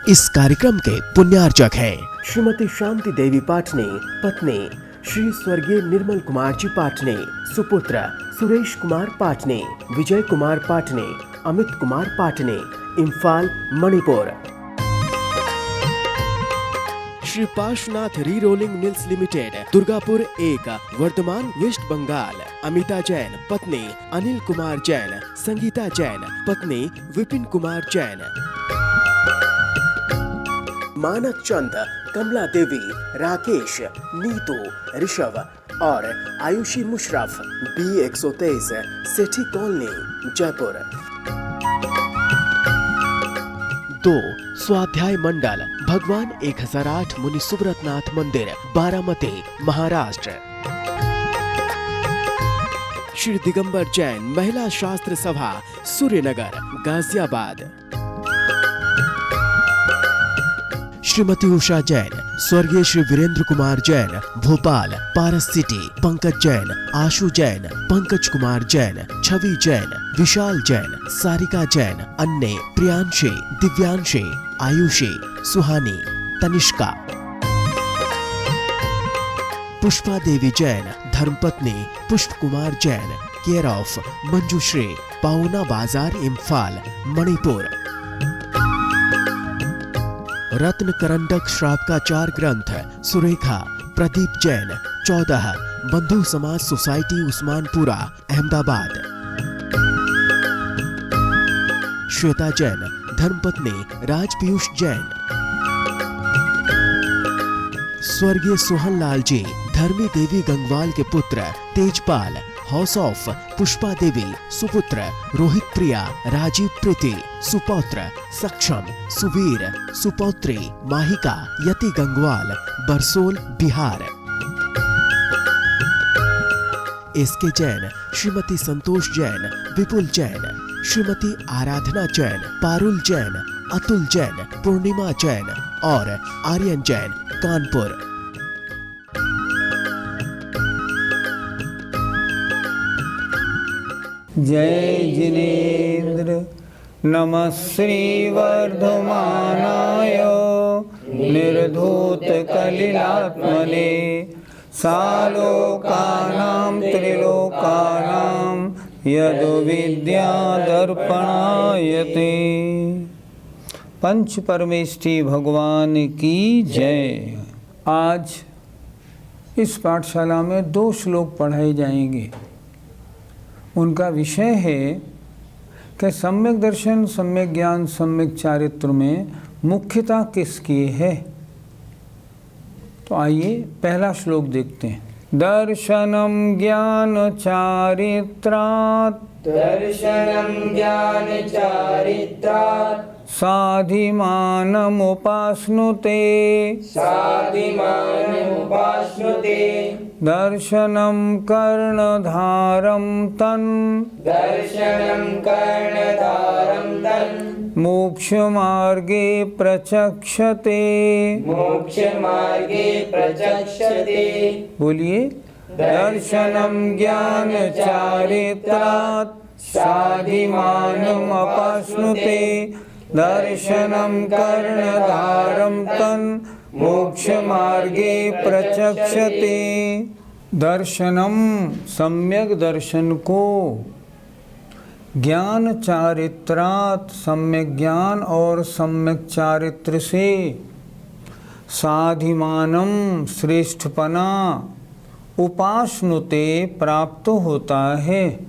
इस कार्यक्रम के पुण्यार्चक हैं श्रीमती शांति देवी पाटने, पत्नी श्री स्वर्गीय निर्मल कुमार जी पाटने, सुपुत्र Suresh Kumar पाटने, Vijay Kumar पाटने, Amit Kumar पाटने, Imphal Manipur. Shri Parshwanath re rolling mills limited, Durgapur 1, Bardhaman, West Bengal. Amita Jain, पत्नी अनिल कुमार जैन, संगीता जैन, पत्नी विपिन कुमार जैन। मानक चंद, कमला देवी, राकेश, नीतू, ऋषभ और आयुषी मुशरफ, B123, सेठी कॉलोनी, जयपुर। 2 स्वाध्याय मंडल, भगवान 1008 मुनि सुब्रतनाथ मंदिर, बारामती, महाराष्ट्र। श्री दिगंबर जैन महिला शास्त्र सभा, सूर्यनगर, गाजियाबाद। श्रीमती उषा जैन, स्वर्गीय श्री वीरेंद्र कुमार जैन, भोपाल, पारस सिटी। पंकज जैन, आशु जैन, पंकज कुमार जैन, छवि जैन, विशाल जैन, सारिका जैन, अन्ने, प्रियांशी, दिव्यांशी, आयुषी, सुहानी, तनिष्का। पुष्पा देवी जैन, धर्मपत्नी पुष्प कुमार जैन, केयर ऑफ मंजुश्री, पाउना बाजार, इम्फाल, मणिपुर। रत्न करंडक श्रावकाचार ग्रंथ, सुरेखा, प्रदीप जैन, 14, बंधु समाज सोसाइटी, उस्मानपुरा, अहमदाबाद। श्वेता जैन, धर्मपत्नी राज पीयूष जैन। स्वर्गीय सोहन लाल जी, धर्मी देवी गंगवाल के पुत्र, तेजपाल, हाउस ऑफ पुष्पा देवी, सुपुत्र रोहित प्रिया, राजीव प्रीति, सुपौत्र सक्षम, सुवीर, सुपौत्री माहिका, यति गंगवाल, बरसोल, बिहार। एसके जैन, श्रीमती संतोष जैन, विपुल जैन, श्रीमती आराधना जैन, पारुल जैन, अतुल जैन, पूर्णिमा जैन और आर्यन जैन, कानपुर। जय जिनेन्द्र, नमः श्री वर्धमानाय निर्धूत कलिलात्मने, सालोकानां त्रिलोकानां यद्विद्या दर्पणायते। पंच परमेष्टि भगवान की जय। आज इस पाठशाला में 2 श्लोक पढ़ाए जाएंगे। उनका विषय है कि सम्यक दर्शन, सम्यक ज्ञान, सम्यक चारित्र में मुख्यता किसकी है। तो आइए पहला श्लोक देखते हैं। दर्शनम ज्ञान चारित्रात्, दर्शनम ज्ञान चारित्रात्, साधिमानमुपाश्नुते, साधिमानमुपाश्नुते। दर्शनं कर्णधारं तन्, दर्शनं कर्णधारं तन्, मोक्षमार्गे प्रचक्षते, मोक्षमार्गे प्रचक्षते। बोलिए। दर्शनं ज्ञान चारित्रात्, साधिमानमुपाश्नुते, दर्शनं कर्णधारं तन्, मोक्षमार्गे प्रचक्षते। दर्शनम, सम्यक दर्शन को, ज्ञान चारित्रात्, सम्यक ज्ञान और सम्यक चारित्र से, साधिमानम, श्रेष्ठपना, उपाश्नुते, प्राप्त होता है।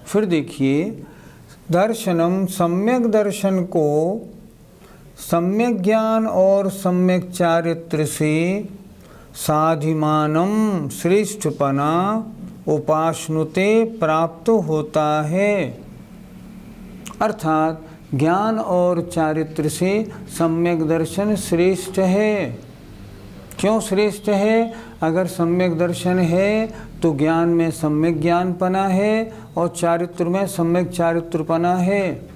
फिर देखिए, दर्शनम, सम्यक दर्शन को सम्यक ज्ञान और सम्यक चारित्र से, साधिमानम, श्रेष्ठपना, उपाश्नुते, प्राप्त होता है। अर्थात ज्ञान और चारित्र से सम्यक दर्शन श्रेष्ठ है। क्यों श्रेष्ठ है? अगर सम्यक दर्शन है तो ज्ञान में सम्यक ज्ञानपना है और चारित्र में सम्यक चारित्रपना है।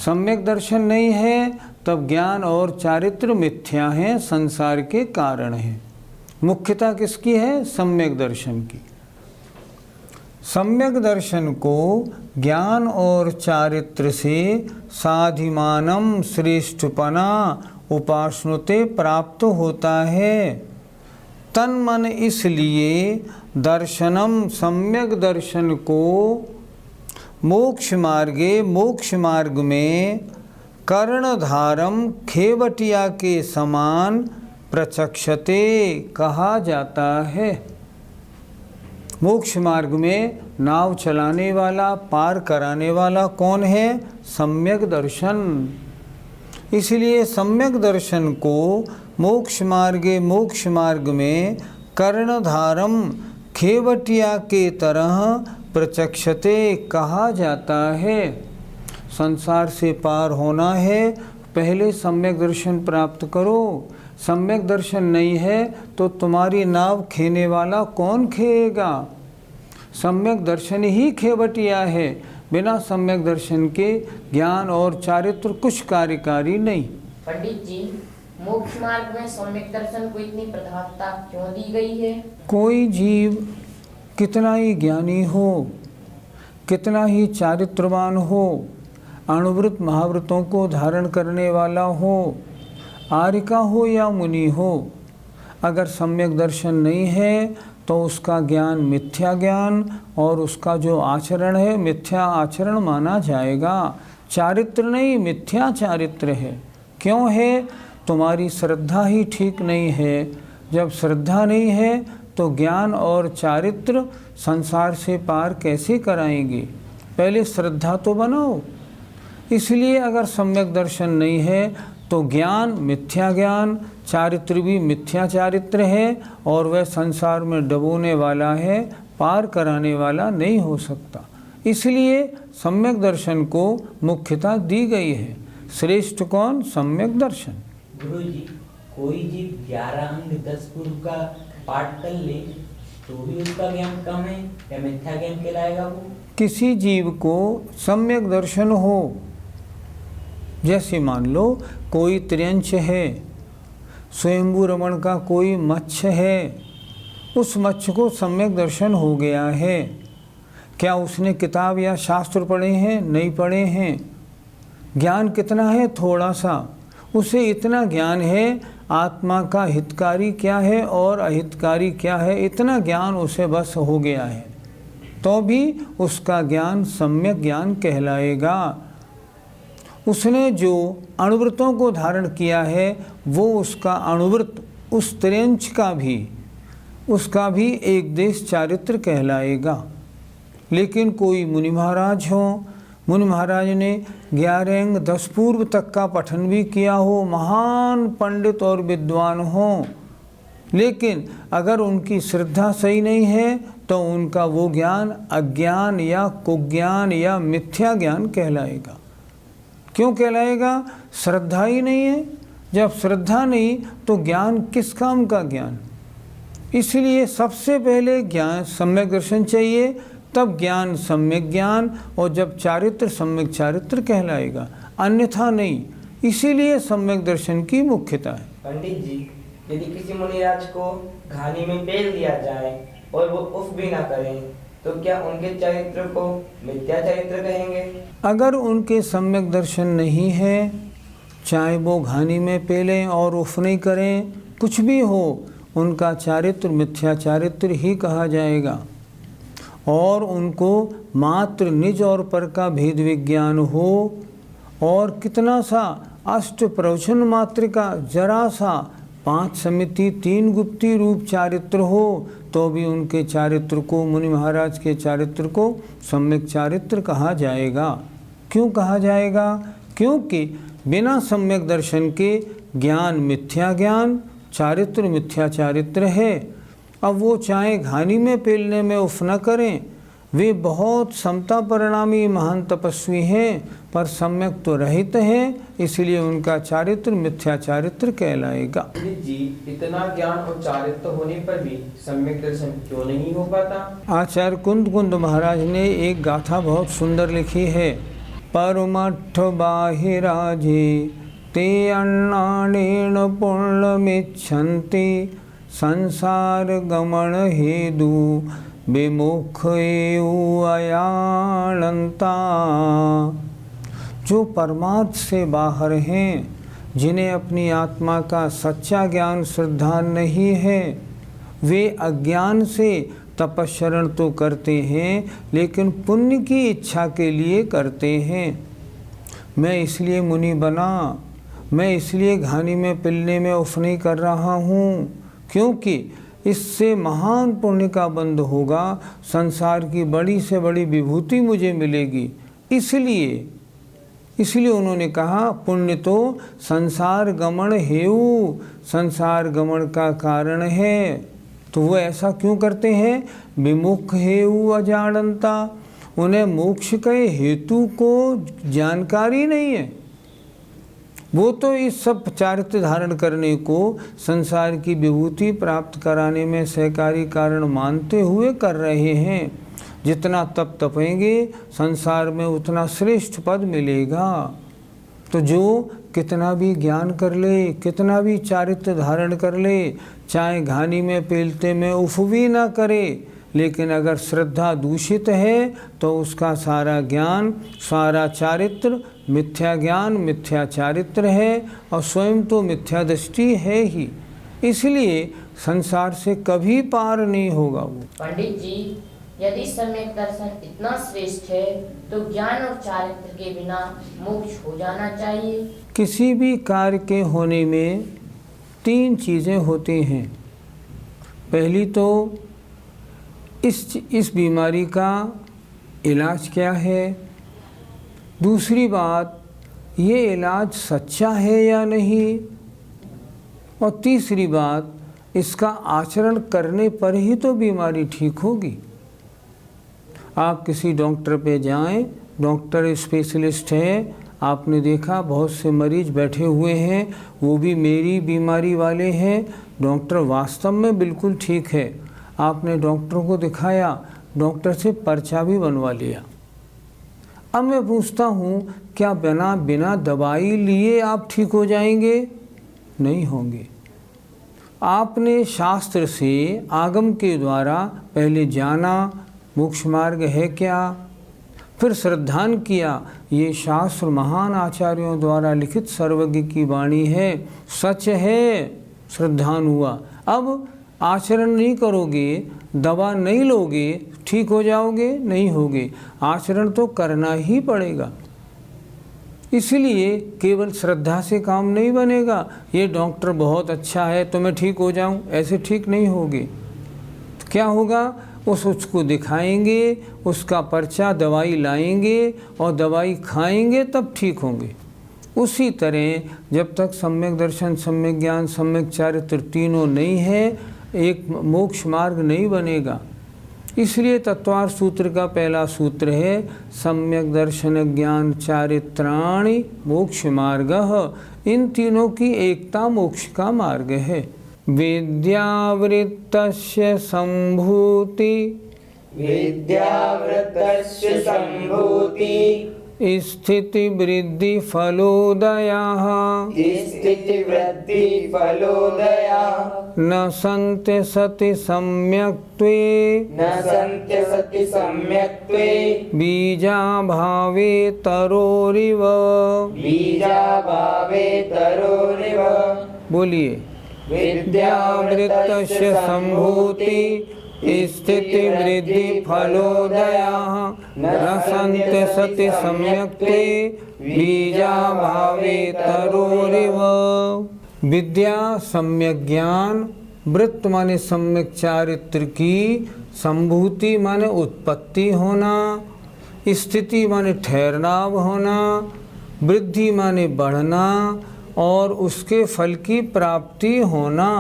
सम्यक दर्शन नहीं है तब ज्ञान और चारित्र मिथ्या हैं, संसार के कारण हैं। मुख्यता किसकी है? सम्यक दर्शन की। सम्यक दर्शन को ज्ञान और चारित्र से साधिमानम श्रेष्ठपना उपासनुते प्राप्त होता है। तन मन इसलिए दर्शनम सम्यक दर्शन को मोक्ष मार्ग में कर्णधारम खेवटिया के समान प्रचक्षते कहा जाता है। मोक्ष मार्ग में नाव चलाने वाला, पार कराने वाला कौन है? सम्यक दर्शन। इसलिए सम्यक दर्शन को मोक्ष मार्ग में कर्णधारम खेवटिया के तरह प्रचक्षते कहा जाता है। संसार से पार होना है, पहले सम्यक दर्शन प्राप्त करो। सम्यक दर्शन नहीं है तो तुम्हारी नाव खेने वाला कौन खेएगा? सम्यक दर्शन ही खेवटिया है। बिना सम्यक दर्शन के ज्ञान और चारित्र कुछ कार्यकारी नहीं। पंडित जी, मोक्ष मार्ग में सम्यक दर्शन को इतनी प्रधानता क्यों दी गई है? कोई जीव कितना ही ज्ञानी हो, कितना ही चारित्रवान हो, अणुव्रत महाव्रतों को धारण करने वाला हो, आर्यिका हो या मुनि हो, अगर सम्यक दर्शन नहीं है तो उसका ज्ञान मिथ्या ज्ञान और उसका जो आचरण है मिथ्या आचरण माना जाएगा। चारित्र नहीं, मिथ्या चारित्र है। क्यों है? तुम्हारी श्रद्धा ही ठीक नहीं है। जब श्रद्धा नहीं है तो ज्ञान और चारित्र संसार से पार कैसे कराएंगे? पहले श्रद्धा तो बनाओ। इसलिए अगर सम्यक दर्शन नहीं है तो ज्ञान मिथ्या ज्ञान, चारित्र भी मिथ्या चारित्र है और वह संसार में डुबोने वाला है, पार कराने वाला नहीं हो सकता। इसलिए सम्यक दर्शन को मुख्यता दी गई है। श्रेष्ठ कौन? सम्यक दर्शन। गुरु जी, कोई जीव 11 अंग 10 पूर्व का पाठ कर ले तो भी उसका ज्ञान कम है या मिथ्या ज्ञान कहलाएगा वो? किसी जीव को सम्यक दर्शन हो, जैसे मान लो कोई त्र्यंच है, स्वयंभू रमण का कोई मत्स्य है, उस मत्स्य को सम्यक दर्शन हो गया है। क्या उसने किताब या शास्त्र पढ़े हैं? नहीं पढ़े हैं। ज्ञान कितना है? थोड़ा सा। उसे इतना ज्ञान है आत्मा का हितकारी क्या है और अहितकारी क्या है, इतना ज्ञान उसे बस हो गया है, तो भी उसका ज्ञान सम्यक ज्ञान कहलाएगा। उसने जो अणुव्रतों को धारण किया है वो उसका अणुव्रत, उस त्र्यंच का भी, उसका भी एक देश चारित्र कहलाएगा। लेकिन कोई मुनि महाराज हो, मुनि महाराज ने 11 अंग 10 पूर्व तक का पठन भी किया हो, महान पंडित और विद्वान हो, लेकिन अगर उनकी श्रद्धा सही नहीं है तो उनका वो ज्ञान अज्ञान या कुज्ञान या मिथ्या ज्ञान कहलाएगा। क्यों कहलाएगा? श्रद्धा ही नहीं है। जब श्रद्धा नहीं तो ज्ञान किस काम का ज्ञान? इसलिए सबसे पहले ज्ञान सम्यक दर्शन चाहिए, तब ज्ञान सम्यक ज्ञान, और जब चारित्र सम्यक चारित्र कहलाएगा, अन्यथा नहीं। इसीलिए सम्यक दर्शन की मुख्यता है। पंडित जी, यदि किसी मुनिराज को घानी में पेल दिया जाए और वो उफ भी ना करें तो क्या उनके चरित्र को मिथ्या चरित्र कहेंगे? अगर उनके सम्यक दर्शन नहीं है, चाहे वो घानी में पेलें और उफ नहीं करें, कुछ भी हो, उनका चारित्र मिथ्या चारित्र ही कहा जाएगा। और उनको मात्र निज और पर का भेद विज्ञान हो और कितना सा अष्ट प्रवचन मात्र का जरा सा 5 समिति 3 गुप्ती रूप चारित्र हो, तो भी उनके चारित्र को, मुनि महाराज के चारित्र को सम्यक चारित्र कहा जाएगा। क्यों कहा जाएगा? क्योंकि बिना सम्यक दर्शन के ज्ञान मिथ्या ज्ञान, चारित्र मिथ्या चारित्र है। अब वो चाहे घानी में पेलने में उफ न करें, वे बहुत समता परिणामी महान तपस्वी हैं, पर सम्यक तो रहित हैं, इसलिए उनका चारित्र मिथ्या चारित्र कहलाएगा। जी, इतना ज्ञान और चारित्र होने पर भी सम्यक दर्शन क्यों नहीं हो पाता? आचार्य कुंद महाराज ने एक गाथा बहुत सुंदर लिखी है। परमठ बाहिराजे ते अन्नानेन पूर्णमिच्छन्ति संसार गमन हेतु विमुख एवं अयाणंता। जो परमार्थ से बाहर हैं, जिन्हें अपनी आत्मा का सच्चा ज्ञान श्रद्धा नहीं है, वे अज्ञान से तपस्शरण तो करते हैं, लेकिन पुण्य की इच्छा के लिए करते हैं। मैं इसलिए मुनि बना, मैं इसलिए घानी में पिलने में उफ नहीं कर रहा हूँ, क्योंकि इससे महान पुण्य का बंध होगा, संसार की बड़ी से बड़ी विभूति मुझे मिलेगी। इसलिए उन्होंने कहा पुण्य तो संसार गमन हेउ, संसार गमन का कारण है। तो वो ऐसा क्यों करते हैं? विमुख हेउ अजानंता, उन्हें मोक्ष के हेतु को जानकारी नहीं है। वो तो इस सब चारित्र धारण करने को संसार की विभूति प्राप्त कराने में सहकारी कारण मानते हुए कर रहे हैं। जितना तप तपेंगे संसार में उतना श्रेष्ठ पद मिलेगा। तो जो कितना भी ज्ञान कर ले, कितना भी चारित्र धारण कर ले, चाहे घानी में पेलते में उफ भी ना करे, लेकिन अगर श्रद्धा दूषित है तो उसका सारा ज्ञान, सारा चारित्र मिथ्या ज्ञान, मिथ्या चारित्र है और स्वयं तो मिथ्या दृष्टि है ही। इसलिए संसार से कभी पार नहीं होगा वो। पंडित जी, यदि सम्यक दर्शन इतना श्रेष्ठ है तो ज्ञान और चारित्र के बिना मोक्ष हो जाना चाहिए। किसी भी कार्य के होने में 3 चीज़ें होती हैं। पहली तो इस बीमारी का इलाज क्या है, दूसरी बात ये इलाज सच्चा है या नहीं, और तीसरी बात इसका आचरण करने पर ही तो बीमारी ठीक होगी। आप किसी डॉक्टर पे जाएं, डॉक्टर स्पेशलिस्ट है, आपने देखा बहुत से मरीज बैठे हुए हैं, वो भी मेरी बीमारी वाले हैं, डॉक्टर वास्तव में बिल्कुल ठीक है। आपने डॉक्टर को दिखाया, डॉक्टर से पर्चा भी बनवा लिया। अब मैं पूछता हूँ, क्या बिना दवाई लिए आप ठीक हो जाएंगे? नहीं होंगे। आपने शास्त्र से आगम के द्वारा पहले जाना मोक्ष मार्ग है क्या, फिर श्रद्धान किया, ये शास्त्र महान आचार्यों द्वारा लिखित सर्वज्ञ की वाणी है, सच है, श्रद्धान हुआ। अब आचरण नहीं करोगे, दवा नहीं लोगे, ठीक हो जाओगे? नहीं होगे। आचरण तो करना ही पड़ेगा। इसलिए केवल श्रद्धा से काम नहीं बनेगा। ये डॉक्टर बहुत अच्छा है तो मैं ठीक हो जाऊं, ऐसे ठीक नहीं होगे। तो क्या होगा? उसको दिखाएंगे, उसका पर्चा दवाई लाएंगे और दवाई खाएंगे तब ठीक होंगे। उसी तरह जब तक सम्यक दर्शन, सम्यक ज्ञान, सम्यक चारित्र तीनों नहीं है, एक मोक्ष मार्ग नहीं बनेगा। इसलिए तत्वार्थ सूत्र का पहला सूत्र है सम्यक दर्शन ज्ञान चारित्राणि मोक्ष मार्गः। इन तीनों की एकता मोक्ष का मार्ग है। विद्यावृत्तस्य संभूति, विद्यावृत्तस्य संभूति, स्थिति वृद्धि फलोदयाः, स्थिति वृद्धि फलोदयाः, न सन्ति सति सम्यक्त्वे, न सन्ति सति सम्यक्त्वे, बीजाभावे तरोरिव। बीजाभावे तरोरिव। बोलिए। विद्यावृत्तस्य संभूति, स्थिति वृद्धि फलोदयाः, न सन्ति सति सम्यक्त्वे, बीजाभावे तरोरिव। विद्या सम्यक ज्ञान, वृत्त माने सम्यक चारित्र की, संभूति माने उत्पत्ति होना, स्थिति माने ठहरनाव होना, वृद्धि माने बढ़ना और उसके फल की प्राप्ति होना।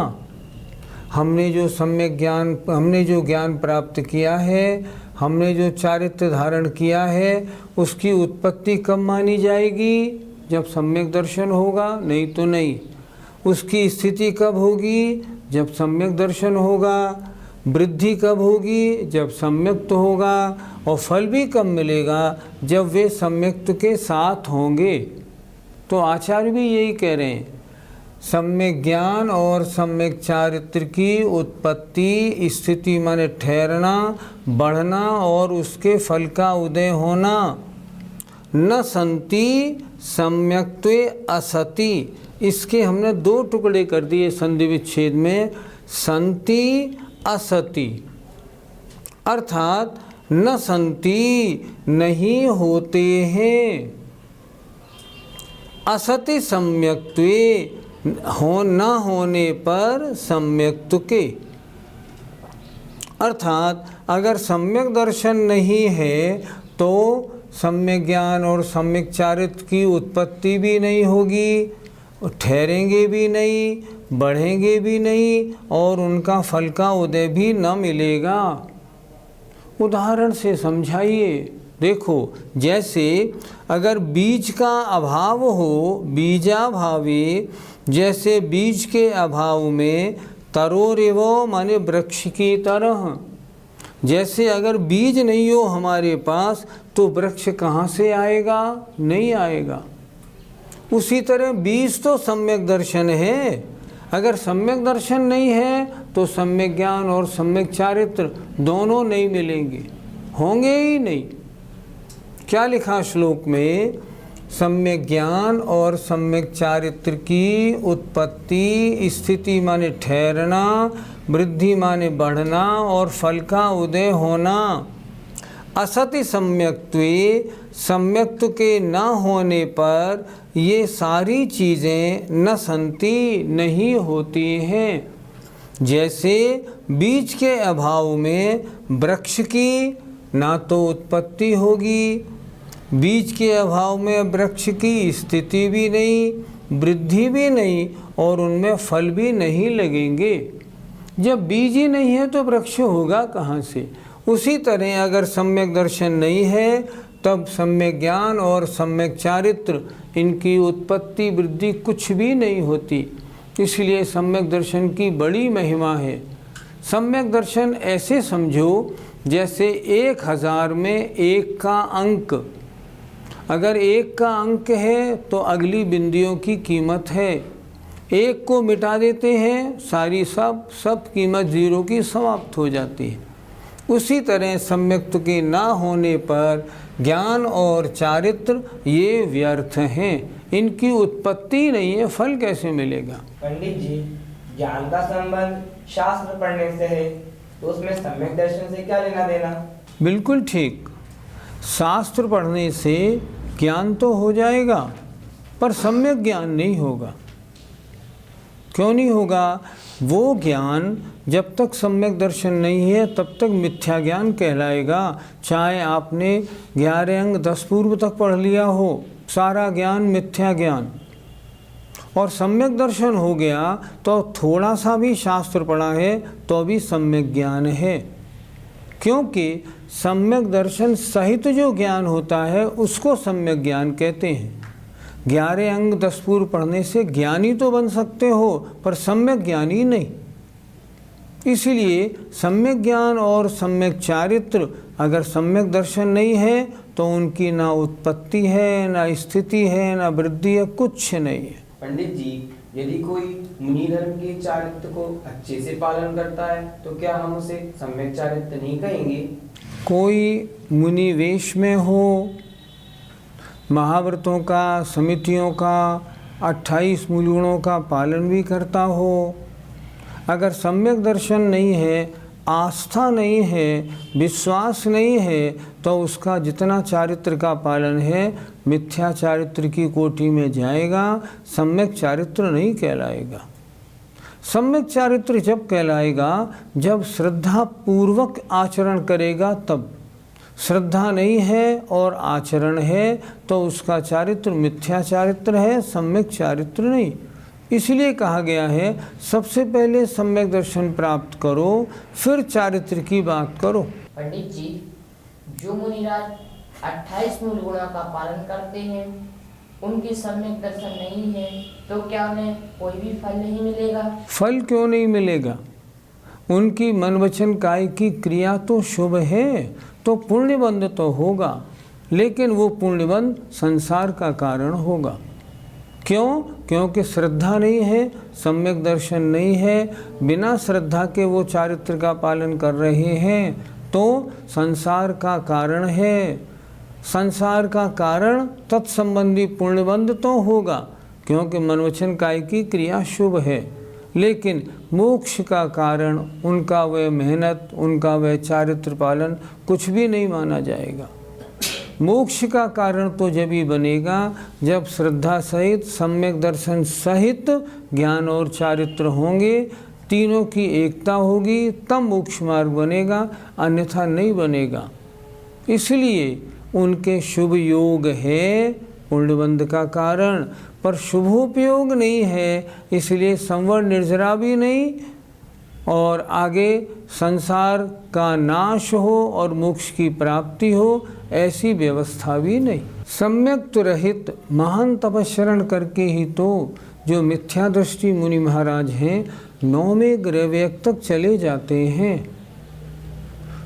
हमने जो सम्यक ज्ञान, हमने जो ज्ञान प्राप्त किया है, हमने जो चारित्र धारण किया है, उसकी उत्पत्ति कब मानी जाएगी? जब सम्यक दर्शन होगा, नहीं तो नहीं। उसकी स्थिति कब होगी? जब सम्यक दर्शन होगा। वृद्धि कब होगी? जब सम्यक्त होगा। और फल भी कब मिलेगा? जब वे सम्यक्त के साथ होंगे। तो आचार्य भी यही कह रहे हैं, सम्यक ज्ञान और सम्यक चारित्र की उत्पत्ति, स्थिति माने ठहरना, बढ़ना और उसके फल का उदय होना। न संति सम्यक्त्वे असति, इसके हमने दो टुकड़े कर दिए संधि विच्छेद में, संति असति, अर्थात न संति नहीं होते हैं, असति सम्यक्त्वे न होने पर सम्यक्त्व के, अर्थात अगर सम्यक दर्शन नहीं है तो सम्यक ज्ञान और सम्यक चारित्र की उत्पत्ति भी नहीं होगी, ठहरेंगे भी नहीं, बढ़ेंगे भी नहीं और उनका फल का उदय भी न मिलेगा। उदाहरण से समझाइए। देखो, जैसे अगर बीज का अभाव हो, बीजाभावे, जैसे बीज के अभाव में तरोरेव माने वृक्ष की तरह, जैसे अगर बीज नहीं हो हमारे पास तो वृक्ष कहाँ से आएगा? नहीं आएगा। उसी तरह बीज तो सम्यक दर्शन है, अगर सम्यक दर्शन नहीं है तो सम्यक ज्ञान और सम्यक चारित्र दोनों नहीं मिलेंगे, होंगे ही नहीं। क्या लिखा श्लोक में? सम्यक ज्ञान और सम्यक चारित्र की उत्पत्ति, स्थिति माने ठहरना, वृद्धि माने बढ़ना और फल का उदय होना। असति सम्यक्त्वे, सम्यक्त्व के न होने पर ये सारी चीज़ें न संति नहीं होती हैं। जैसे बीज के अभाव में वृक्ष की ना तो उत्पत्ति होगी, बीज के अभाव में वृक्ष की स्थिति भी नहीं, वृद्धि भी नहीं और उनमें फल भी नहीं लगेंगे। जब बीज ही नहीं है तो वृक्ष होगा कहाँ से? उसी तरह अगर सम्यक दर्शन नहीं है तब सम्यक ज्ञान और सम्यक चारित्र, इनकी उत्पत्ति वृद्धि कुछ भी नहीं होती। इसलिए सम्यक दर्शन की बड़ी महिमा है। सम्यक दर्शन ऐसे समझो जैसे 1000 में 1 का अंक, अगर 1 का अंक है तो अगली बिंदियों की कीमत है, 1 को मिटा देते हैं सारी सब कीमत 0 की समाप्त हो जाती है। उसी तरह सम्यक्त्व के ना होने पर ज्ञान और चारित्र ये व्यर्थ हैं, इनकी उत्पत्ति नहीं है, फल कैसे मिलेगा? पंडित जी, ज्ञान का संबंध शास्त्र पढ़ने से है, तो उसमें सम्यक दर्शन से क्या लेना देना? बिल्कुल ठीक, शास्त्र पढ़ने से ज्ञान तो हो जाएगा पर सम्यक ज्ञान नहीं होगा। क्यों नहीं होगा? वो ज्ञान जब तक सम्यक दर्शन नहीं है तब तक मिथ्या ज्ञान कहलाएगा। चाहे आपने 11 अंग 10 पूर्व तक पढ़ लिया हो, सारा ज्ञान मिथ्या ज्ञान। और सम्यक दर्शन हो गया तो थोड़ा सा भी शास्त्र पढ़ा है तो भी सम्यक ज्ञान है, क्योंकि सम्यक दर्शन सहित जो ज्ञान होता है उसको सम्यक ज्ञान कहते हैं। 11 अंग 10 पूर्व पढ़ने से ज्ञानी तो बन सकते हो पर सम्यक ज्ञानी नहीं। इसलिए सम्यक ज्ञान और सम्यक चारित्र, अगर सम्यक दर्शन नहीं है तो उनकी ना उत्पत्ति है, ना स्थिति है, ना वृद्धि है, कुछ नहीं है। पंडित जी, यदि कोई मुनि धर्म के चारित्र को अच्छे से पालन करता है तो क्या हम उसे सम्यक चारित्र नहीं कहेंगे? कोई मुनि वेश में हो, महाव्रतों का, समितियों का, 28 मूल गुणों का पालन भी करता हो, अगर सम्यक दर्शन नहीं है, आस्था नहीं है, विश्वास नहीं है तो उसका जितना चारित्र का पालन है मिथ्या चारित्र की कोटि में जाएगा, सम्यक चारित्र नहीं कहलाएगा। सम्यक चारित्र जब कहलाएगा जब श्रद्धा पूर्वक आचरण करेगा तब। श्रद्धा नहीं है और आचरण है तो उसका चारित्र मिथ्या चारित्र है, सम्यक चारित्र नहीं। इसलिए कहा गया है सबसे पहले सम्यक दर्शन प्राप्त करो फिर चारित्र की बात करो। पंडित जी, जो मुनिराज 28 मूल गुणों का पालन करते हैं उनकी सम्यक दर्शन नहीं है तो क्या उन्हें कोई भी फल नहीं मिलेगा? फल क्यों नहीं मिलेगा? उनकी मन वचन काय की क्रिया तो शुभ है तो पुण्यबंध तो होगा, लेकिन वो पुण्यबंध संसार का कारण होगा। क्यों? क्योंकि श्रद्धा नहीं है, सम्यक दर्शन नहीं है, बिना श्रद्धा के वो चारित्र का पालन कर रहे हैं तो संसार का कारण है। संसार का कारण तत्संबंधी पुण्यबंध तो होगा, क्योंकि मनोवचन काय की क्रिया शुभ है, लेकिन मोक्ष का कारण उनका वह मेहनत, उनका वह चारित्र पालन कुछ भी नहीं माना जाएगा। मोक्ष का कारण तो जब ही बनेगा जब श्रद्धा सहित, सम्यक दर्शन सहित ज्ञान और चारित्र होंगे, तीनों की एकता होगी, तब मोक्ष मार्ग बनेगा, अन्यथा नहीं बनेगा। इसलिए उनके शुभ योग है पुण्यबंध का कारण, पर शुभोपयोग नहीं है, इसलिए संवर निर्जरा भी नहीं और आगे संसार का नाश हो और मोक्ष की प्राप्ति हो, ऐसी व्यवस्था भी नहीं। सम्यक रहित महान तपस्या करके ही तो जो मिथ्या दृष्टि मुनि महाराज हैं 9वें ग्रह तक चले जाते हैं।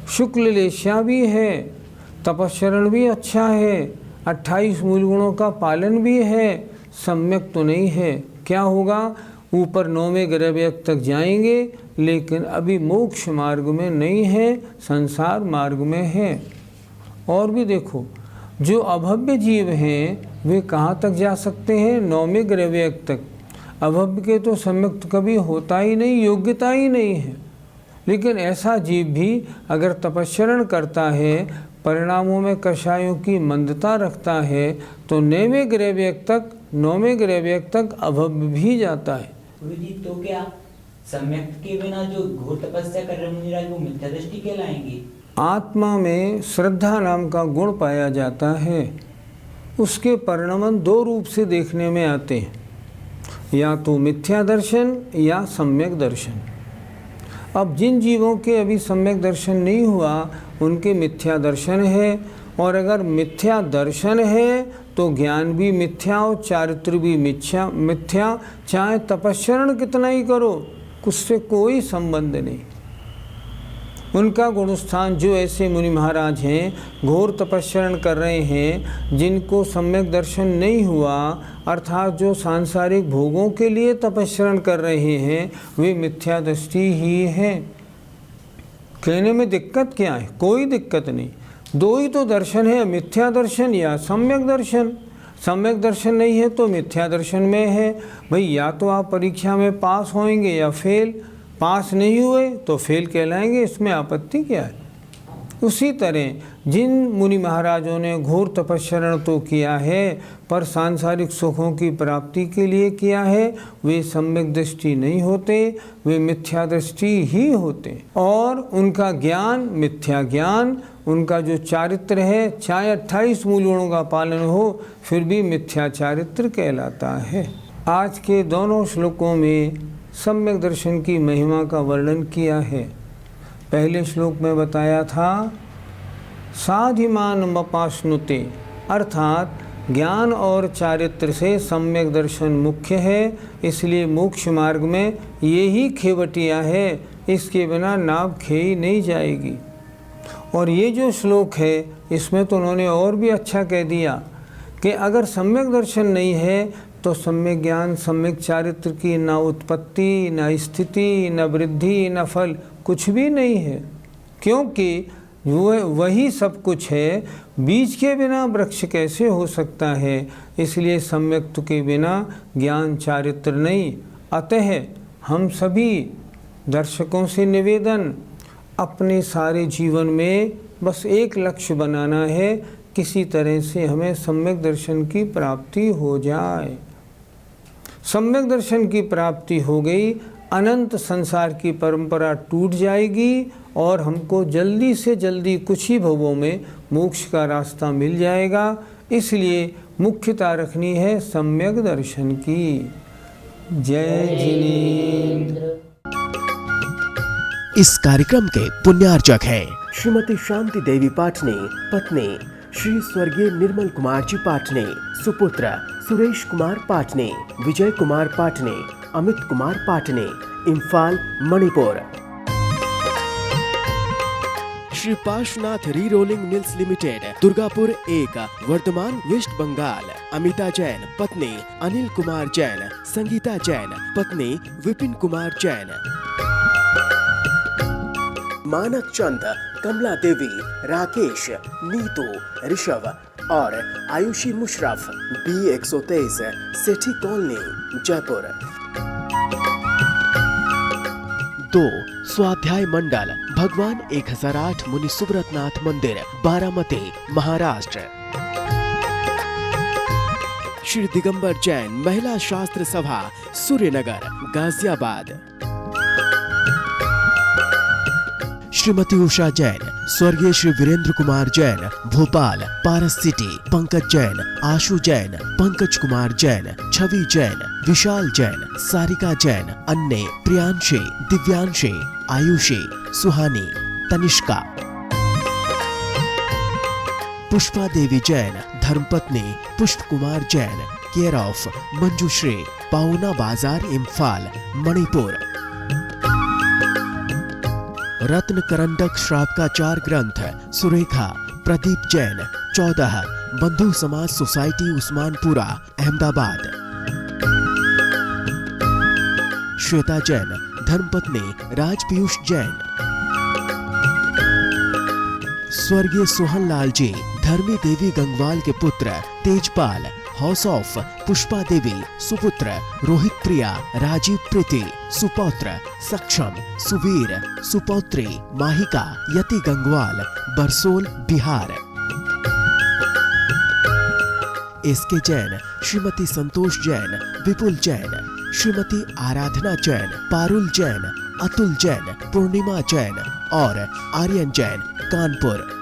शुक्ल लेश्या भी है, तपस्चरण भी अच्छा है, 28 मूल गुणों का पालन भी है, सम्यक तो नहीं है। क्या होगा? ऊपर 9वें ग्रह तक जाएंगे, लेकिन अभी मोक्ष मार्ग में नहीं है, संसार मार्ग में है। और भी देखो, जो अभव्य जीव हैं वे कहाँ तक जा सकते हैं? 9वें ग्रह तक। अभव्य के तो सम्यक तो कभी होता ही नहीं, योग्यता ही नहीं है। लेकिन ऐसा जीव भी अगर तपस्चरण करता है, परिणामों में कषायों की मंदता रखता है, तो 9वें ग्रह तक अभव्य भी जाता है। गुरुजी, तो क्या सम्यक के बिना जो घोर तपस्या कर रहे मुनिराज वो मिथ्या दृष्टि कहलाएंगे? आत्मा में श्रद्धा नाम का गुण पाया जाता है। उसके परिणमन 2 रूप से देखने में आते हैं, या तो मिथ्या दर्शन या सम्यक दर्शन। अब जिन जीवों के अभी सम्यक दर्शन नहीं हुआ उनके मिथ्या दर्शन है, और अगर मिथ्या दर्शन है तो ज्ञान भी मिथ्या और चारित्र भी मिथ्या, चाहे तपस्चरण कितना ही करो, उससे कोई संबंध नहीं। उनका गुणस्थान जो ऐसे मुनि महाराज हैं, घोर तपस्चरण कर रहे हैं, जिनको सम्यक दर्शन नहीं हुआ, अर्थात जो सांसारिक भोगों के लिए तपस्चरण कर रहे हैं, वे मिथ्या दृष्टि ही हैं। कहने में दिक्कत क्या है? कोई दिक्कत नहीं। 2 ही तो दर्शन है, मिथ्या दर्शन या सम्यक दर्शन। सम्यक दर्शन नहीं है तो मिथ्या दर्शन में है। भाई, या तो आप परीक्षा में पास होंगे या फेल। पास नहीं हुए तो फेल कहलाएंगे, इसमें आपत्ति क्या है? उसी तरह जिन मुनि महाराजों ने घोर तपस्चरण तो किया है पर सांसारिक सुखों की प्राप्ति के लिए किया है, वे सम्यक दृष्टि नहीं होते, वे मिथ्या दृष्टि ही होते। और उनका ज्ञान मिथ्या ज्ञान, उनका जो चारित्र है, चाहे 28 मूल गुणों का पालन हो, फिर भी मिथ्या चारित्र कहलाता है। आज के दोनों श्लोकों में सम्यक दर्शन की महिमा का वर्णन किया है। पहले श्लोक में बताया था साधिमान मपाश्नुते, अर्थात ज्ञान और चारित्र से सम्यक दर्शन मुख्य है, इसलिए मोक्ष मार्ग में यही खेवटिया है, इसके बिना नाव खेई नहीं जाएगी। और ये जो श्लोक है इसमें तो उन्होंने और भी अच्छा कह दिया कि अगर सम्यक दर्शन नहीं है तो सम्यक ज्ञान, सम्यक चारित्र की न उत्पत्ति, न स्थिति, न वृद्धि, न फल, कुछ भी नहीं है, क्योंकि वही सब कुछ है। बीज के बिना वृक्ष कैसे हो सकता है? इसलिए सम्यक के बिना ज्ञान चारित्र नहीं। अतः हम सभी दर्शकों से निवेदन, अपने सारे जीवन में बस एक लक्ष्य बनाना है, किसी तरह से हमें सम्यक दर्शन की प्राप्ति हो जाए। सम्यक दर्शन की प्राप्ति हो गई, अनंत संसार की परंपरा टूट जाएगी और हमको जल्दी से जल्दी कुछ ही भवों में मोक्ष का रास्ता मिल जाएगा। इसलिए मुख्यता रखनी है सम्यक दर्शन की। जय जिनेंद्र। इस कार्यक्रम के पुण्यार्चक हैं श्रीमती शांति देवी पाटने, पत्नी श्री स्वर्गीय निर्मल कुमार जी पाटने, सुपुत्र Suresh Kumar पाटने, Vijay Kumar पाटने, Amit Kumar पाटने, Imphal, Manipur. Shri Parshwanath re rolling mills limited, Durgapur 1, Bardhaman, West Bengal. Amita Jain पत्नी अनिल कुमार जैन, संगीता जैन पत्नी विपिन कुमार जैन। मानक चंद, कमला देवी, राकेश, नीतू, ऋषभ और आयुषी मुशरफ, B123, सेठी कॉलोनी, जयपुर। 2. स्वाध्याय मंडल, भगवान 1008 मुनि सुब्रतनाथ मंदिर, बारामती, महाराष्ट्र। श्री दिगंबर जैन महिला शास्त्र सभा, सूर्यनगर, गाजियाबाद। श्रीमती उषा जैन, स्वर्गीय श्री वीरेंद्र कुमार जैन, भोपाल, पारस सिटी। पंकज जैन, आशु जैन, पंकज कुमार जैन, छवि जैन, विशाल जैन, सारिका जैन, अन्य, प्रियांशी, दिव्यांशी, आयुषी, सुहानी, तनिष्का। पुष्पा देवी जैन, धर्मपत्नी पुष्प कुमार जैन, केयर ऑफ मंजुश्री, पाउना बाजार, इम्फाल, मणिपुर। रत्न करंडक श्रावकाचार ग्रंथ, सुरेखा, प्रदीप जैन, 14, बंधु समाज सोसाइटी, उस्मानपुरा, अहमदाबाद। श्वेता जैन, धर्मपत्नी राज पीयूष जैन। स्वर्गीय सोहन लाल जी, धर्मी देवी गंगवाल के पुत्र, तेजपाल, हाउस ऑफ पुष्पा देवी, सुपुत्र रोहित प्रिया, राजीव प्रीति, सुपौत्र सक्षम, सुवीर, सुपौत्री माहिका, यति गंगवाल, बरसोल, बिहार। एसके जैन, श्रीमती संतोष जैन, विपुल जैन, श्रीमती आराधना जैन, पारुल जैन, अतुल जैन, पूर्णिमा जैन और आर्यन जैन, कानपुर।